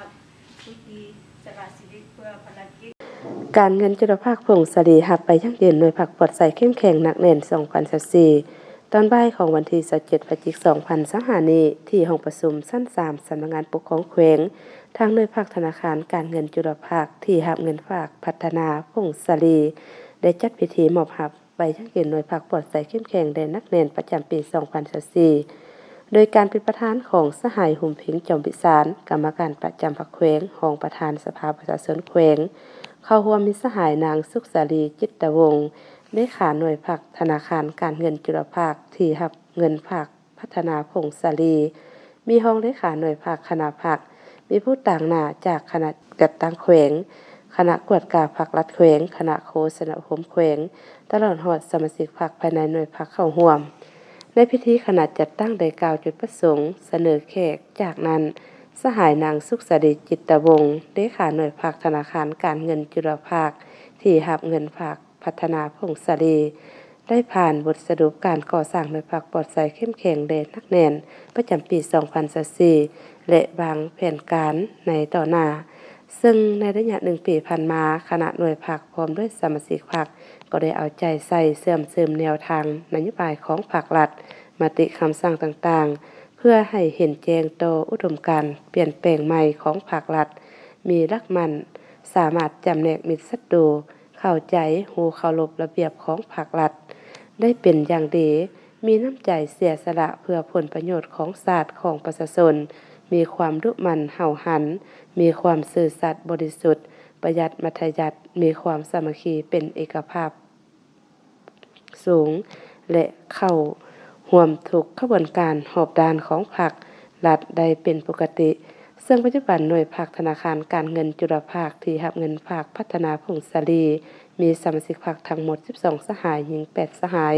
พผู้ที่สละชีวิตเพื่อภารกิจการเงินจุลภาคพงศรีหับไปยั่งยืนหน่วยผักปลอดใส่เข้มแข็งหนักแน่น2024ตอนบ่ายของวันที่27พฤศจิกายน2025นี้ที่ห้องประชุมชั้น3สำนักงานปกครองแขวงทางหน่วยภาคธนาคารการเงินจุลภาคที่หับเงินฝากพัฒนาพงศรีได้จัดพิธีมอบหับไปยั่งยืนหน่วยผักปลอดใส่เข้มแข็งแด่นักเรียนประจำปี2024โดยการเป็นประธานของสหายหุ่มพิงจอมพิสารกรรมการประจำพรรคแขวงรองประธานสภาประชาชนแขวงเข้าร่วมมีสหายนางสุขสาลีจิตวงศ์เลขาหน่วยผักธนาคารการเงินจุลภาคที่รับเงินฝากพัฒนาพงศรีมีรองเลขาหน่วยผักคณะผักมีผู้ต่างหน้าจากคณะจัดตั้งแขวงคณะกวดกาผักรัฐแขวงคณะโฆษณาคมแขวงตลอดหอดสมาชิกผักภายในหน่วยผักเข้าร่วมในพิธีคณะจัดตั้งได้กล่าวจุดประสงค์เสนอแขกจากนั้นสหายนางสุขสาลีจิตวงศ์เลขาหน่วยผักธนาคารการเงินจุลภาคที่รับเงินฝากพัฒนาพงศรีได้ผ่านบทสรุปการก่อสร้างหน่วยผักปลอดภัยเข้มแข็งแด่นักแน่นประจำปี2024และวางแผนการในต่อหน้าซึ่งในระยะ1ปีผ่านมาคณะหน่วยผักพร้อมด้วยสมาชิกผักก็ได้เอาใจใส่เสริมแนวทางนโยบายของภาครัฐมติคำสั่งต่างๆเพื่อให้เห็นแจ้งต่ออุดมการณ์เปลี่ยนแปลงใหม่ของภาครัฐมีหลักมั่นสามารถจำแนกมิตรศัตรูเข้าใจฮู้เคารพระเบียบของภาครัฐได้เป็นอย่างดีมีน้ำใจเสียสละเพื่อผลประโยชน์ของชาติของประชาชนมีความดุหมั่นเห่าหันมีความซื่อสัตย์บริสุทธิ์ประหยัดมัธยัสถ์มีความสามัคคีเป็นเอกภาพสูงและเข้าร่วมทุกขบวนการหอบด้านของภาครัฐได้เป็นปกติซึ่งปัจจุบันหน่วยภาคธนาคารการเงินจุลภาคที่รับเงินฝากพัฒนาพงศรีมีสมาชิกภาคทั้งหมด12สหายหญิง8สหาย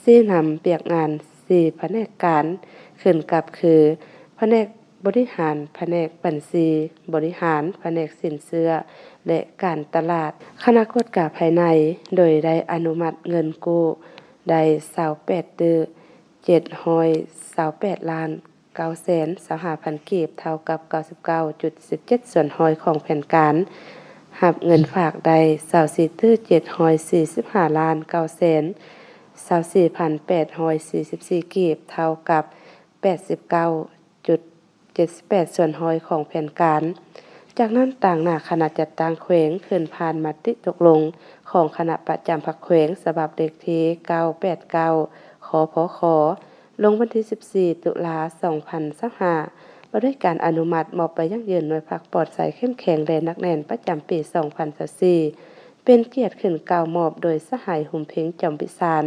ที่นำเปียกงาน4แผนกการขึ้นกับคือแผนกบริหารแผนกบัญชีบริหารแผนกสินเชื่อและการตลาดคณะกวดกาภายในโดยได้อนุมัติเงินกู้ได้28ตื้อ728ล้าน925,000 กีบเท่ากับ 99.17 ส่วนร้อยของแผนการรับเงินฝากได้24ตื้อ745ล้าน924,844 กีบเท่ากับ 89.78 ส่วนร้อยของแผนการจากนั้นต่างหน้าคณะจัดตั้งแขวงขึ้นผ่านมติตกลงของคณะประจำพรรคแขวงฉบับเลขที่989ขพขลงวันที่14ตุลา2025ว่าด้วยการอนุมัติมอบไปยั่งยืนหน่วยผักปลอดภัยเข้มแข็งแด่นักแน่นประจำปี2024เป็นเกียรติขึ้นกล่าวมอบโดยสหายหุ่มเพ็งจอมพิสาร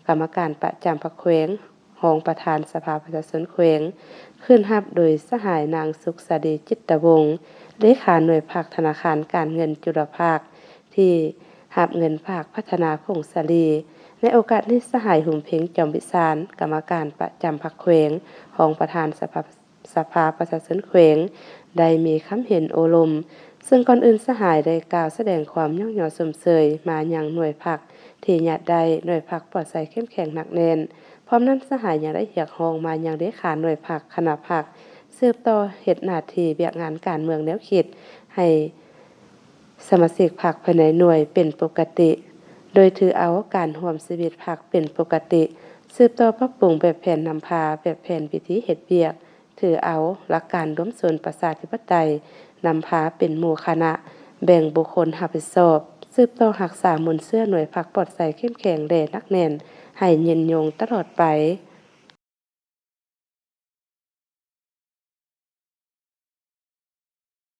กรรมการประจำพรรคแขวงรองประธานสภาประชาชนแขวงขึ้นรับโดยสหายนางสุขสาลีจิตวงศ์เลขาหน่วยภาคธนาคารการเงินจุลภาคที่รับเงินฝากพัฒนาพงศรีในโอกาสนี้สหายหุ่มเพ็งจอมพิสารกรรมการประจำพรรคแขวงรองประธานสภาประชาชนแขวงได้มีคำเห็นโอลมซึ่งก่อนอื่นสหายได้กล่าวแสดงความย่อหย่อสมเสยมายังหน่วยผักที่ญาติได้หน่วยผักปลอดภัยเข้มแข็งหนักแน่นพร้อมนั้นสหายยังได้เรียกร้องมายังเลขาหน่วยผักคณะผักสืบต่อเฮ็ดหน้าที่เวียกงานการเมืองแนวคิดให้สมาชิกพรรคภายในหน่วยเป็นปกติโดยถือเอาการร่วมชีวิตพรรคเป็นปกติสืบต่อปรับปรุงแบบแผนนำพาแบบแผนวิธีเฮ็ดเวียกถือเอาหลักการร่วมส่วนประชาธิปไตยนำพาเป็นหมู่คณะแบ่งบุคคลรับผิดชอบสืบต่อรักษามวลเสื้อหน่วยพรรคปลอดภัยเข้มแข็งแด่นักแน่นให้ยืนยงตลอดไป